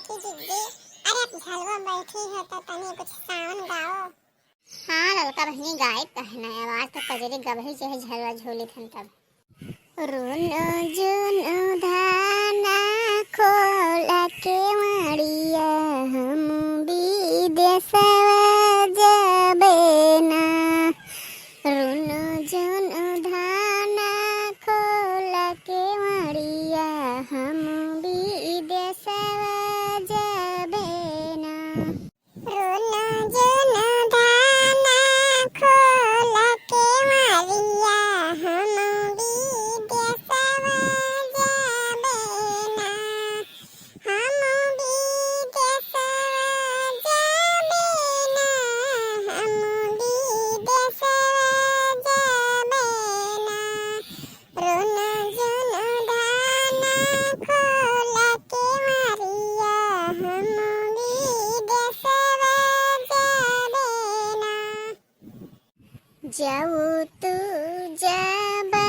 थी जिद्दी। अरे अब झलवा बैठी है तो तनी कुछ सावन गाओ। हाँ ललका बहनी गाय कहना आवाज तो कजरी गबही जो है झलवा झोली थन तब। रुनो जुनो धाना खोला के माड़िया हम विदेशवा जाबे ना। रुनो जुनो धाना खोला के माड़िया हम विदेशवा जाबे ना। रुनो जुनो धाना खोला के माड़िया हम विदेशवा जाबे ना। हम विदेशवा जाबे ना। हम विदेशवा जाबे ना। रुनो जुनो धाना खोला के माड़िया हम विदेशवा जाबे ना। जाऊ तू जाबा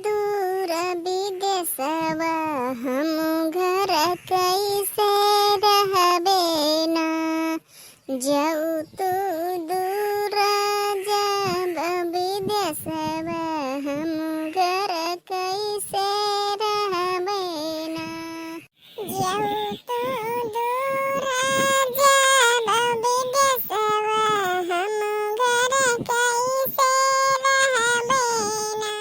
दूर विदेशवा हम घर कैसे रहबे ना। जाऊ तू दूर जाबा विदेशवा हम घर कैसे रहबे ना। जाऊ तू दूर जाबा विदेशवा हम घर कैसे रहबे ना।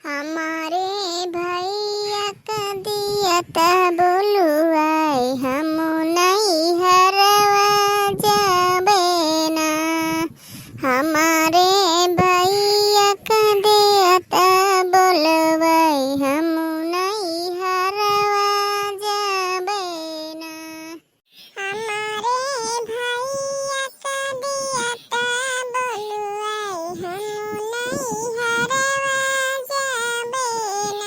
हमारे भैया का दियत बोलुआई हम नहीं हरवा जाबे ना। हमारे भैया का दियत बोलुआई हम नहीं हरवा जाबे ना। हमारे भैया का दियत बोलुआई हम नहीं हरवा जाबे ना।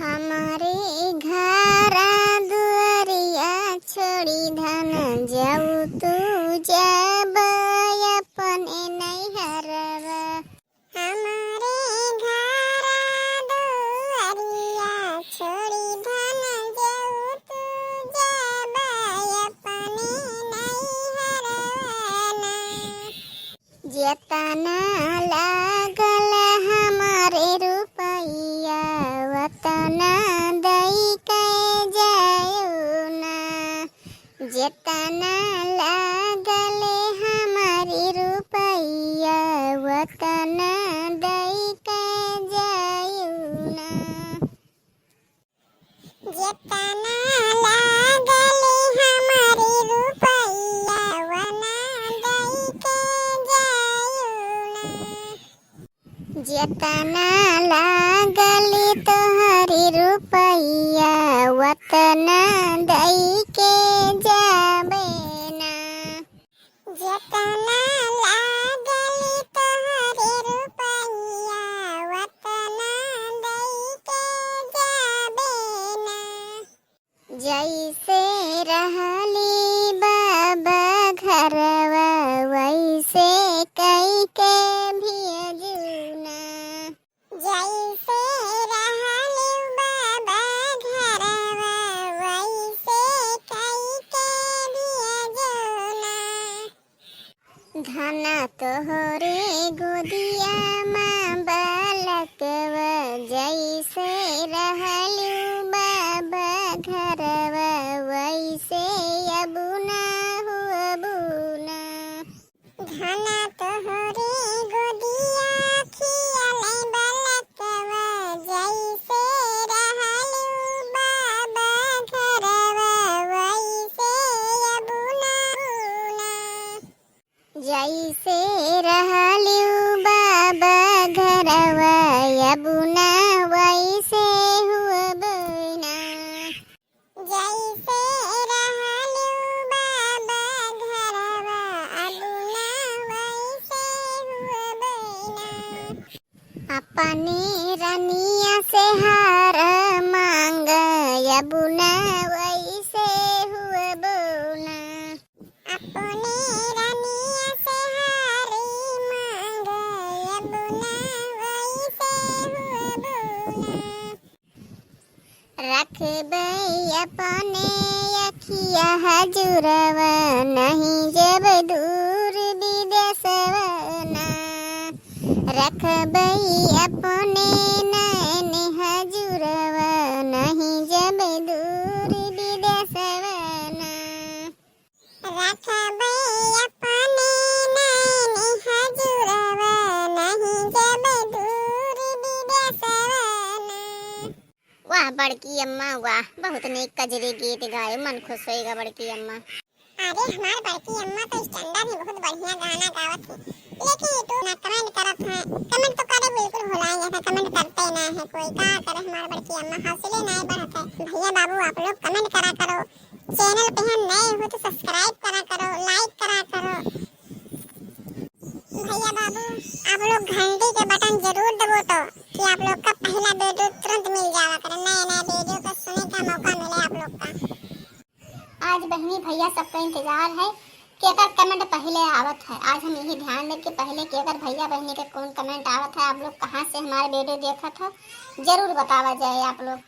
हमारे घर दुआरिया छोड़ी धन जाऊ तू जाब अपने नहीं हरवा। हमारे घर दुआरिया छोड़ी धन जाऊ तू जाब अपने नहीं हरवा। जेतना लागल हमारे रुपैया वतना दई के जायो ना। जेतना लागल हमारी रुपैया वतना दई के जायो ना। जेतना लागल हमारी रुपैया वना दई के जायो ना। जेतना लागल तोहरी रुपैया वतना दई के जाबे ना। जेतना लागल तोहरी रुपैया वतना दई के जाबे ना। जैसे रहली बाबा घरवा वैसे कई के भेजूना। जैसे रहली बाबा घरवा वैसे कई के भेजूना। धना तोहरे गोदिया माँ बालकवा जैसे रहलू बाबा घरवा वैसे अबुना हुअबुना। धना तोहरे गोदिया खियाले बालकवा जैसे रहलू बाबा घरवा वैसे अबुना हुना। जैसे रहलू बाबा घरवा अबुना वैसे हुअबुना। जैसे रहलू बाबा घरवा अबुना वैसे हुअबुना। अपने रनिया से हार मांग अबुना वैसे हुअबुना। अपने रनिया से हारी मांग अबुना वैसे हुअबुना। रखबै अपने सखिया हजूरव नहीं जब दूर विदेशवना रखबई अपने नैन हजूरव नहीं जब दूर विदेशवना रखबई अपने नैन हजूरव नहीं जब दूर विदेशवना। वाह बड़की अम्मा वाह, बहुत नेक कजरी गीत गाए, मन खुश होएगा बड़की अम्मा। अरे हमार बड़की अम्मा तो स्टैंडर्ड भी बहुत बढ़िया गाना गावत है, लेकिन ये तो ना कमेंट करत है। कमेंट तो करे बिल्कुल भुलाएंगे, ऐसा कमेंट करते ना है कोई, का करे हमार बड़की अम्मा, हौसले नहीं बढ़त है। भैया बाबू आप लोग कमेंट करा करो, चैनल पे हम नए हो तो सब्सक्राइब करा करो, लाइक करा करो। भैया बाबू आप लोग घंटी के बटन जरूर दबो तो कि आप लोग का पहला वीडियो तुरंत मिल जावा करे, नए नए वीडियो को सुनने का मौका मिले आप लोग का। आज बहनी भैया सबका इंतजार है कि अगर कमेंट पहले आवत है। आज हम यही ध्यान दें कि पहले कि अगर भैया बहनी का कौन कमेंट आवत है, आप लोग कहाँ से हमारे वीडियो देखा था जरूर बतावा जाए आप लोग।